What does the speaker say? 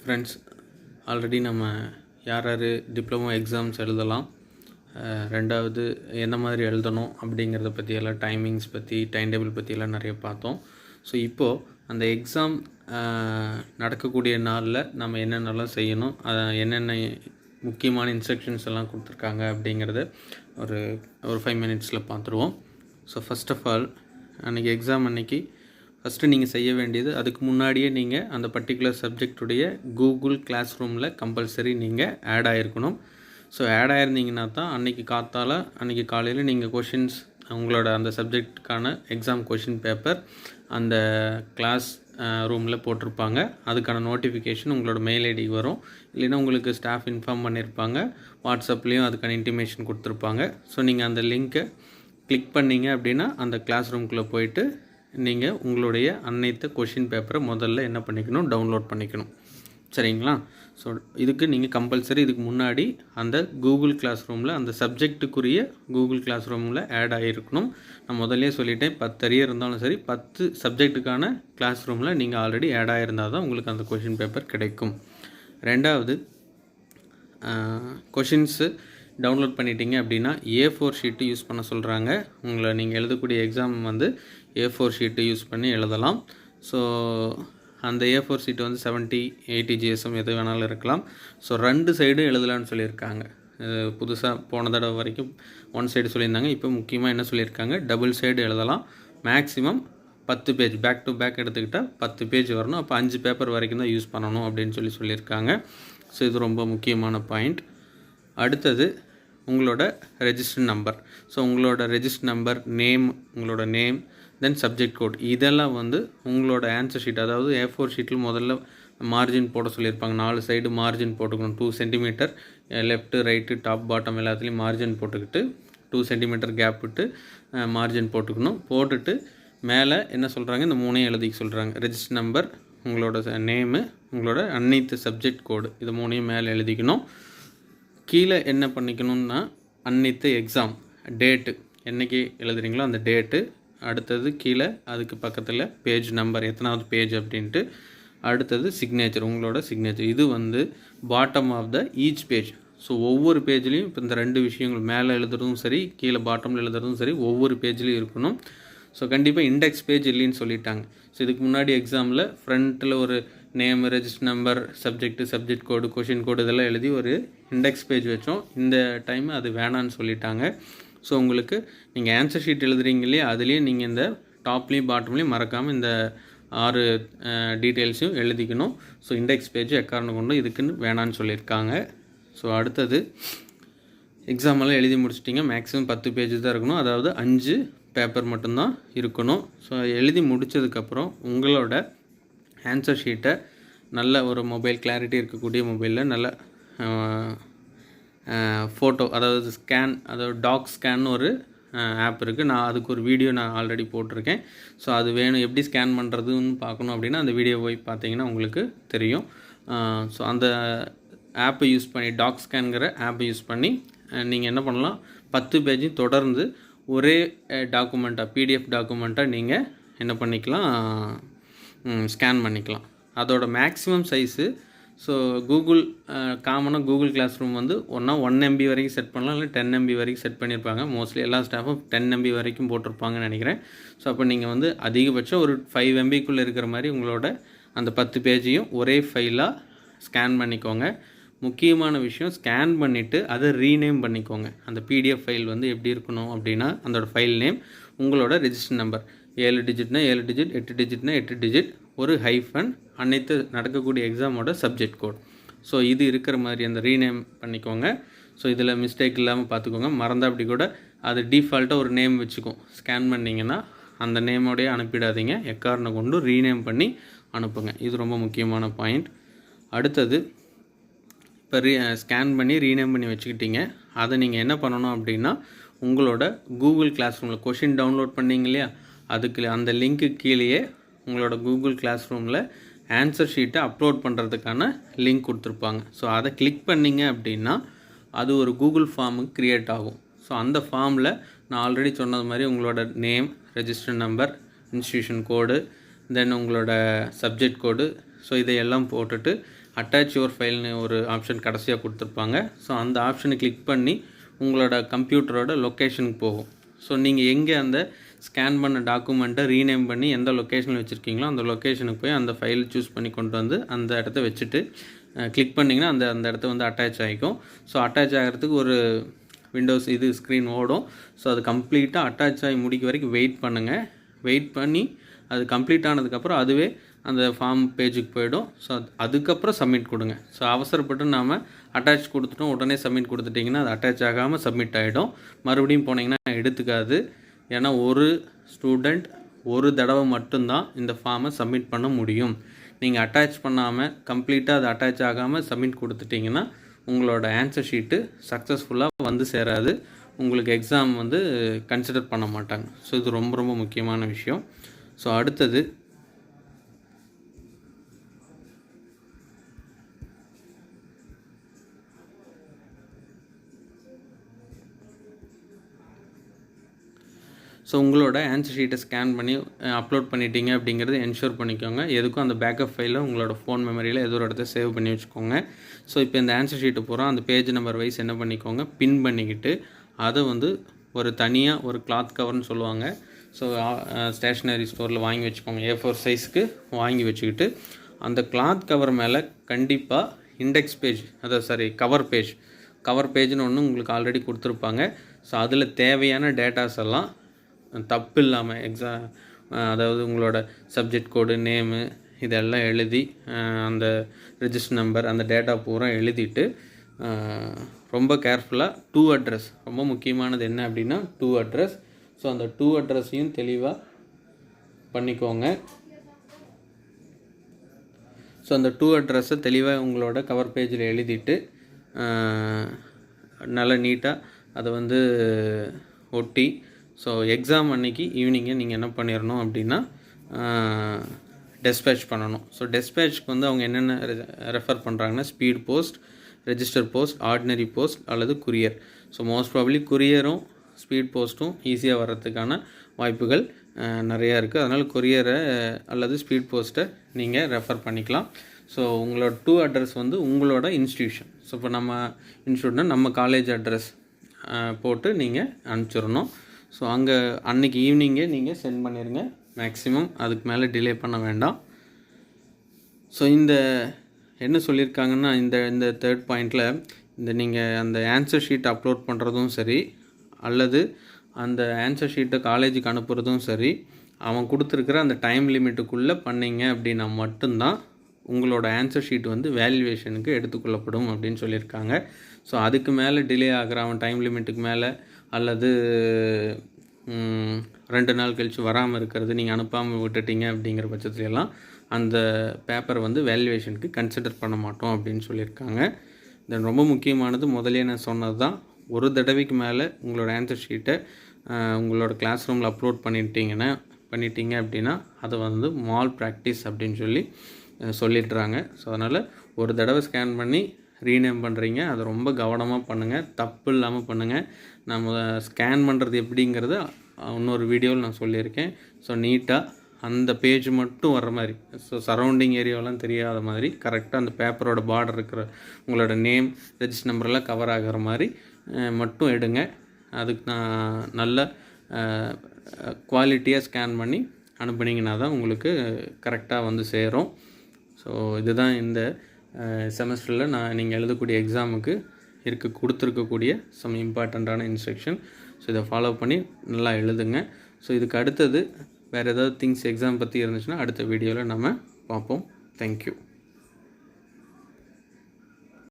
Friends, already நம்ம யார் யார் டிப்ளமோ எக்ஸாம்ஸ் எழுதலாம், ரெண்டாவது என்ன மாதிரி எழுதணும் அப்படிங்கிறத பற்றியெல்லாம் டைமிங்ஸ் பற்றி டைம் டேபிள் பற்றியெல்லாம் நிறைய பார்த்தோம். ஸோ இப்போது அந்த எக்ஸாம் நடக்கக்கூடிய நாளில் நம்ம என்னென்னலாம் செய்யணும், என்னென்ன முக்கியமான இன்ஸ்ட்ரக்ஷன்ஸ் எல்லாம் கொடுத்துருக்காங்க அப்படிங்கிறத ஒரு 5 மினிட்ஸில் பார்த்துருவோம். ஸோ ஃபஸ்ட் ஆஃப் ஆல், அன்றைக்கி எக்ஸாம் அன்றைக்கி ஃபஸ்ட்டு நீங்கள் செய்ய வேண்டியது, அதுக்கு முன்னாடியே நீங்கள் அந்த பர்டிகுலர் சப்ஜெக்டுடைய கூகுள் கிளாஸ் ரூமில் கம்பல்சரி நீங்கள் ஆட் ஆகிருக்கணும். ஸோ ஆட் ஆகிருந்தீங்கன்னா தான் அன்றைக்கி காலையில் நீங்கள் கொஷின்ஸ், உங்களோட அந்த சப்ஜெக்டுக்கான எக்ஸாம் கொஷின் பேப்பர் அந்த கிளாஸ் ரூமில் போட்டிருப்பாங்க. அதுக்கான நோட்டிஃபிகேஷன் உங்களோட மெயில் ஐடிக்கு வரும். இல்லைன்னா உங்களுக்கு ஸ்டாஃப் இன்ஃபார்ம் பண்ணியிருப்பாங்க, வாட்ஸ்அப்லேயும் அதுக்கான இன்டிமேஷன் கொடுத்துருப்பாங்க. ஸோ நீங்கள் அந்த லிங்க்கை கிளிக் பண்ணிங்க அப்படின்னா அந்த கிளாஸ் ரூம்குள்ளே போயிட்டு நீங்கள் உங்களுடைய அனைத்து கொஷின் பேப்பரை முதல்ல என்ன பண்ணிக்கணும், டவுன்லோட் பண்ணிக்கணும். சரிங்களா? ஸோ இதுக்கு நீங்கள் கம்பல்சரி இதுக்கு முன்னாடி அந்த கூகுள் கிளாஸ் ரூமில் அந்த சப்ஜெக்ட்டுக்குரிய கூகுள் கிளாஸ் ரூமில் ஆட் ஆகிருக்கணும். நான் முதல்லே சொல்லிட்டேன், 10 அரியர் இருந்தாலும் சரி 10 சப்ஜெக்ட்டுக்கான கிளாஸ் ரூமில் நீங்கள் ஆல்ரெடி ஆட் ஆகிருந்தால் தான் உங்களுக்கு அந்த கொஷின் பேப்பர் கிடைக்கும். ரெண்டாவது, கொஷின்ஸு டவுன்லோட் பண்ணிட்டீங்க அப்படின்னா A4 ஷீட்டு யூஸ் பண்ண சொல்கிறாங்க. நீங்கள் எழுதக்கூடிய எக்ஸாம் வந்து A4 ஷீட்டு யூஸ் பண்ணி எழுதலாம். ஸோ அந்த A4 ஷீட்டு வந்து 70, 80 GSM எது வேணாலும் இருக்கலாம். ஸோ 2 சைடும் எழுதலான்னு சொல்லியிருக்காங்க. புதுசாக போன தடவை வரைக்கும் 1 சைடு சொல்லியிருந்தாங்க. இப்போ முக்கியமாக என்ன சொல்லியிருக்காங்க, டபுள் சைடு எழுதலாம். Maximum 10 page, back to back எடுத்துக்கிட்டால் 10 பேஜ் வரணும். அப்போ 5 பேப்பர் வரைக்கும் தான் யூஸ் பண்ணணும் அப்படின்னு சொல்லியிருக்காங்க. ஸோ இது ரொம்ப முக்கியமான பாயிண்ட். அடுத்தது, உங்களோட ரெஜிஸ்டர் நம்பர். ஸோ உங்களோட ரெஜிஸ்டர் நம்பர், உங்களோட நேம், தென் சப்ஜெக்ட் கோட், இதெல்லாம் வந்து உங்களோட ஆன்சர் ஷீட், அதாவது A4 ஷீட்டில் முதல்ல மார்ஜின் போட சொல்லியிருப்பாங்க. 4 சைடு மார்ஜின் போட்டுக்கணும். 2 centimetre left right top bottom எல்லாத்துலேயும் மார்ஜின் போட்டுக்கிட்டு 2 சென்டிமீட்டர் கேப் விட்டு மார்ஜின் போட்டுக்கணும். போட்டுட்டு மேலே என்ன சொல்கிறாங்க, இந்த 3 எழுதிக்க சொல்கிறாங்க. ரெஜிஸ்டர் நம்பர், உங்களோட நேமு, உங்களோட அனைத்து சப்ஜெக்ட் கோடு, இது 3 மேலே எழுதிக்கணும். கீழே என்ன பண்ணிக்கணும்னா, அன்னைத்து எக்ஸாம் டேட்டு என்றைக்கு எழுதுறீங்களோ அந்த டேட்டு, அடுத்தது கீழே அதுக்கு பக்கத்தில் பேஜ் நம்பர், எத்தனாவது பேஜ் அப்படின்ட்டு, அடுத்தது சிக்னேச்சர், உங்களோட சிக்னேச்சர். இது வந்து bottom of the each page. So ஒவ்வொரு பேஜ்லேயும் இப்போ இந்த 2 விஷயங்கள் மேலே எழுதுறதும் சரி கீழே பாட்டமில் எழுதுறதும் சரி ஒவ்வொரு பேஜ்லேயும் இருக்கணும். ஸோ கண்டிப்பாக இண்டெக்ஸ் பேஜ் இல்லைன்னு சொல்லிட்டாங்க. ஸோ இதுக்கு முன்னாடி எக்ஸாமில் ஃப்ரண்ட்டில் ஒரு name, register number, subject code, question code இதெல்லாம் எழுதி ஒரு இண்டெக்ஸ் பேஜ் வச்சோம். இந்த டைம் அது வேணான்னு சொல்லிட்டாங்க. ஸோ உங்களுக்கு நீங்கள் ஆன்சர் ஷீட் எழுதுறீங்க இல்லையா, அதுலேயே நீங்கள் இந்த டாப்லேயும் பாட்டம்லேயும் மறக்காமல் இந்த 6 டீட்டெயில்ஸையும் எழுதிக்கணும். ஸோ இண்டெக்ஸ் பேஜ் எக்காரணம் கொண்டு இதுக்குன்னு வேணான்னு சொல்லியிருக்காங்க. ஸோ அடுத்தது, எக்ஸாமெல்லாம் எழுதி முடிச்சிட்டிங்க. மேக்ஸிமம் 10 பேஜ் தான் இருக்கணும், அதாவது 5 பேப்பர் மட்டும்தான் இருக்கணும். ஸோ எழுதி முடித்ததுக்கப்புறம் உங்களோட ஆன்சர் ஷீட்டை நல்ல ஒரு மொபைல் கிளாரிட்டி இருக்கக்கூடிய மொபைலில் நல்ல ஃபோட்டோ, அதாவது ஸ்கேன், அதாவது டாக் ஸ்கேன் ஒரு ஆப் இருக்குது. அதுக்கு ஒரு வீடியோ நான் ஆல்ரெடி போட்டிருக்கேன். ஸோ அது வேணும், எப்படி ஸ்கேன் பண்ணுறதுன்னு பார்க்கணும் அப்படின்னா அந்த வீடியோ போய் பார்த்தீங்கன்னா உங்களுக்கு தெரியும். ஸோ அந்த ஆப்பை யூஸ் பண்ணி, டாக் ஸ்கேனுங்கிற ஆப்பை யூஸ் பண்ணி நீங்கள் என்ன பண்ணலாம், 10 பேஜையும் தொடர்ந்து ஒரே டாக்குமெண்ட்டாக, PDF டாக்குமெண்ட்டாக நீங்கள் என்ன பண்ணிக்கலாம், ஸ்கேன் பண்ணிக்கலாம். அதோட மேக்ஸிமம் சைஸு, ஸோ காமனாக கூகுள் கிளாஸ் ரூம் வந்து 1 MB வரைக்கும் செட் பண்ணலாம், இல்லை 10 MB வரைக்கும் செட் பண்ணியிருப்பாங்க. மோஸ்ட்லி எல்லா ஸ்டாஃபும் 10 MB வரைக்கும் போட்டிருப்பாங்கன்னு நினைக்கிறேன். ஸோ அப்போ நீங்கள் வந்து அதிகபட்சம் ஒரு 5 MBக்குள்ளே இருக்கிற மாதிரி உங்களோட அந்த 10 பேஜையும் ஒரே ஃபைலாக ஸ்கேன் பண்ணிக்கோங்க. முக்கியமான விஷயம், ஸ்கேன் பண்ணிவிட்டு அதை ரீநேம் பண்ணிக்கோங்க. அந்த PDF ஃபைல் வந்து எப்படி இருக்கணும் அப்படின்னா, அதோட ஃபைல் நேம், உங்களோட ரெஜிஸ்டர் நம்பர் 7 டிஜிட்னா 7 டிஜிட், 8 டிஜிட்னா 8 டிஜிட், ஒரு ஹைஃபன், அனைத்து நடக்கக்கூடிய எக்ஸாமோட சப்ஜெக்ட் கோட். ஸோ இது இருக்கிற மாதிரி அந்த ரீநேம் பண்ணிக்கோங்க. ஸோ இதில் மிஸ்டேக் இல்லாமல் பார்த்துக்கோங்க. மறந்தால் அப்படி கூட அது டிஃபால்ட்டாக ஒரு நேம் வச்சுக்கும். ஸ்கேன் பண்ணிங்கன்னா அந்த நேமோடையே அனுப்பிடாதீங்க, எக்காரணம் கொண்டு ரீநேம் பண்ணி அனுப்புங்க. இது ரொம்ப முக்கியமான பாயிண்ட். அடுத்தது, இப்போ ஸ்கேன் பண்ணி ரீநேம் பண்ணி வச்சுக்கிட்டீங்க. அதை நீங்கள் என்ன பண்ணணும் அப்படின்னா, உங்களோட கூகுள் கிளாஸ் ரூமில் கொஷின் டவுன்லோட் பண்ணிங்க இல்லையா, அதுக்கு அந்த லிங்க்கு கீழேயே உங்களோட கூகுள் கிளாஸ் ரூமில் ஆன்சர் ஷீட்டை அப்லோட் பண்ணுறதுக்கான லிங்க் கொடுத்துருப்பாங்க. ஸோ அதை கிளிக் பண்ணிங்க அப்படின்னா அது ஒரு கூகுள் ஃபார்முக்கு க்ரியேட் ஆகும். ஸோ அந்த ஃபார்மில் நான் ஆல்ரெடி சொன்னது மாதிரி உங்களோட நேம், ரெஜிஸ்டர் நம்பர், இன்ஸ்டியூஷன் கோடு, தென் உங்களோட சப்ஜெக்ட் கோடு, ஸோ இதையெல்லாம் போட்டுட்டு அட்டாச் யுவர் ஃபைல்னு ஒரு ஆப்ஷன் கடைசியாக கொடுத்துருப்பாங்க. ஸோ அந்த ஆப்ஷனை கிளிக் பண்ணி உங்களோட கம்ப்யூட்டரோட லொக்கேஷனுக்கு போகும். ஸோ நீங்கள் எங்கே அந்த ஸ்கேன் பண்ண டாக்குமெண்ட்டை ரீநேம் பண்ணி எந்த லொக்கேஷனில் வச்சுருக்கீங்களோ அந்த லொக்கேஷனுக்கு போய் அந்த ஃபைல் சூஸ் பண்ணி கொண்டு வந்து அந்த இடத்த வச்சுட்டு கிளிக் பண்ணிங்கன்னா அந்த இடத்த வந்து அட்டாச் ஆகிக்கும். ஸோ அட்டாச் ஆகிறதுக்கு ஒரு விண்டோஸ் ஸ்க்ரீன் ஓடும். ஸோ அது கம்ப்ளீட்டாக அட்டாச் ஆகி முடிக்க வரைக்கும் வெயிட் பண்ணுங்கள். வெயிட் பண்ணி அது கம்ப்ளீட் ஆனதுக்கப்புறம் அதுவே அந்த ஃபார்ம் பேஜுக்கு போய்டும். ஸோ அதுக்கப்புறம் சப்மிட் கொடுங்க. ஸோ அவசரப்பட்டு நாம் அட்டாச் கொடுத்துட்டோம் உடனே சப்மிட் கொடுத்துட்டிங்கன்னா அது அட்டாச் ஆகாமல் சப்மிட் ஆகிடும். மறுபடியும் போனீங்கன்னா எடுத்துக்காது. ஏன்னா ஒரு ஸ்டூடெண்ட் ஒரு தடவை மட்டும்தான் இந்த ஃபார்மை சப்மிட் பண்ண முடியும். நீங்கள் அட்டாச் பண்ணாமல் கம்ப்ளீட்டாக அது அட்டாச் ஆகாமல் சப்மிட் கொடுத்துட்டிங்கன்னா உங்களோட ஆன்சர் ஷீட்டு சக்ஸஸ்ஃபுல்லாக வந்து சேராது. உங்களுக்கு எக்ஸாம் வந்து கன்சிடர் பண்ண மாட்டாங்க. ஸோ இது ரொம்ப ரொம்ப முக்கியமான விஷயம். ஸோ அடுத்தது ஸோ உங்களோட ஆன்சர் ஷீட்டை ஸ்கேன் பண்ணி அப்லோட் பண்ணிட்டீங்க அப்படிங்கிறது என்ஷூர் பண்ணிக்கோங்க. எதுக்கும் அந்த பேக்கப் ஃபைலில் உங்களோட ஃபோன் மெமரியில் ஏதோ ஒரு இடத்த சேவ் பண்ணி வச்சுக்கோங்க. ஸோ இப்போ இந்த ஆன்சர் ஷீட்டு பூரா அந்த பேஜ் நம்பர் வைஸ் என்ன பண்ணிக்கோங்க, பின் பண்ணிக்கிட்டு அதை வந்து ஒரு தனியாக ஒரு கிளாத் கவர்னு சொல்லுவாங்க. ஸோ ஸ்டேஷ்னரி ஸ்டோரில் வாங்கி வச்சுக்கோங்க. A4 சைஸ்க்கு வாங்கி வச்சுக்கிட்டு அந்த கிளாத் கவர் மேலே கண்டிப்பாக இண்டெக்ஸ் பேஜ் கவர் பேஜ்னு ஒன்று உங்களுக்கு ஆல்ரெடி கொடுத்துருப்பாங்க. ஸோ அதில் தேவையான டேட்டாஸ் எல்லாம் தப்பு இல்லாமல் அதாவது உங்களோட சப்ஜெக்ட் கோடு நேமு இதெல்லாம் எழுதி அந்த ரெஜிஸ்டர் நம்பர் அந்த டேட்டா பூரா எழுதிட்டு ரொம்ப கேர்ஃபுல்லாக டூ அட்ரஸ் ரொம்ப முக்கியமானது என்ன அப்படின்னா டூ அட்ரஸ். ஸோ அந்த டூ அட்ரஸையும் தெளிவாக பண்ணிக்கோங்க. ஸோ அந்த டூ அட்ரஸை தெளிவாக உங்களோட கவர் பேஜில் எழுதிட்டு நல்லா நீட்டாக அதை வந்து ஒட்டி ஸோ எக்ஸாம் அன்னைக்கு ஈவினிங்கே நீங்கள் என்ன பண்ணிடணும் அப்படின்னா டெஸ்பேட்ச் பண்ணணும். ஸோ டெஸ்பேட்ச்க்கு வந்து அவங்க என்னென்ன ரெஃபர் பண்ணுறாங்கன்னா speed post, register post, ordinary post அல்லது குரியர். ஸோ மோஸ்ட் ப்ராபப்ளி குரியரும் ஸ்பீட் போஸ்ட்டும் ஈஸியாக வர்றதுக்கான வாய்ப்புகள் நிறையா இருக்குது. அதனால் குரியரை அல்லது ஸ்பீட் போஸ்ட்டை நீங்கள் ரெஃபர் பண்ணிக்கலாம். ஸோ உங்களோட டூ அட்ரஸ் வந்து உங்களோட இன்ஸ்டியூஷன். ஸோ இப்போ நம்ம இன்ஸ்டியூட்னா நம்ம காலேஜ் அட்ரஸ் போட்டு நீங்கள் அனுப்பிச்சிடணும். ஸோ அங்கே அன்றைக்கி ஈவினிங்கே நீங்கள் சென்ட் பண்ணிடுங்க. மேக்ஸிமம் அதுக்கு மேலே டிலே பண்ண வேண்டாம். ஸோ இந்த என்ன சொல்லியிருக்காங்கன்னா இந்த தேர்ட் பாயிண்டில் நீங்கள் அந்த ஆன்சர் ஷீட் அப்லோட் பண்ணுறதும் சரி அல்லது அந்த ஆன்சர் ஷீட்டை காலேஜுக்கு அனுப்புகிறதும் சரி அவன் கொடுத்துருக்குற அந்த டைம் லிமிட்டுக்குள்ளே பண்ணிங்க அப்படின்னா மட்டும்தான் உங்களோட ஆன்சர் ஷீட் வந்து வேல்யூவேஷனுக்கு எடுத்துக்கொள்ளப்படும் அப்படின்னு சொல்லியிருக்காங்க. ஸோ அதுக்கு மேலே டிலே ஆகிற அவன் டைம் லிமிட்டுக்கு மேலே அல்லது 2 நாள் கழித்து வராமல் இருக்கிறது நீங்கள் அனுப்பாமல் விட்டுட்டீங்க அப்படிங்கிற பட்சத்துலலாம் அந்த பேப்பர் வந்து வேல்யூவேஷனுக்கு கன்சிடர் பண்ண மாட்டோம் அப்படின்னு சொல்லியிருக்காங்க. தென் ரொம்ப முக்கியமானது முதலே நான் சொன்னது தான், ஒரு தடவைக்கு மேலே உங்களோட ஆன்சர் ஷீட்டை உங்களோட கிளாஸ் ரூமில் அப்லோட் பண்ணிட்டீங்க அப்படின்னா அதை வந்து மால் ப்ராக்டிஸ் அப்படின்னு சொல்லிடுறாங்க. ஸோ அதனால் ஒரு தடவை ஸ்கேன் பண்ணி ரீநேம் பண்ணுறீங்க, அதை ரொம்ப கவனமாக பண்ணுங்கள், தப்பு இல்லாமல் பண்ணுங்கள். நம்ம ஸ்கேன் பண்ணுறது எப்படிங்கிறது இன்னொரு வீடியோவில் நான் சொல்லியிருக்கேன். ஸோ நீட்டாக அந்த பேஜ் மட்டும் வர்ற மாதிரி, ஸோ சரௌண்டிங் ஏரியாவெலாம் தெரியாத மாதிரி கரெக்டாக அந்த பேப்பரோட பார்டர் இருக்கிற உங்களோட நேம் ரெஜிஸ்டர் நம்பரெல்லாம் கவர் ஆகிற மாதிரி மட்டும் எடுங்க. அதுக்கு நான் நல்ல குவாலிட்டியாக ஸ்கேன் பண்ணி அனுப்புனீங்கன்னா தான் உங்களுக்கு கரெக்டாக வந்து சேரும். ஸோ இதுதான் இந்த செமஸ்டரில் நீங்கள் எழுதக்கூடிய எக்ஸாமுக்கு கொடுத்துருக்கக்கூடிய சம் இம்பார்ட்டண்ட்டான இன்ஸ்ட்ரக்ஷன். ஸோ இதை ஃபாலோ பண்ணி நல்லா எழுதுங்க. ஸோ இதுக்கு அடுத்தது வேறு ஏதாவது திங்ஸ் எக்ஸாம் பற்றி இருந்துச்சுன்னா அடுத்த வீடியோவில் நம்ம பார்ப்போம். தேங்க்யூ.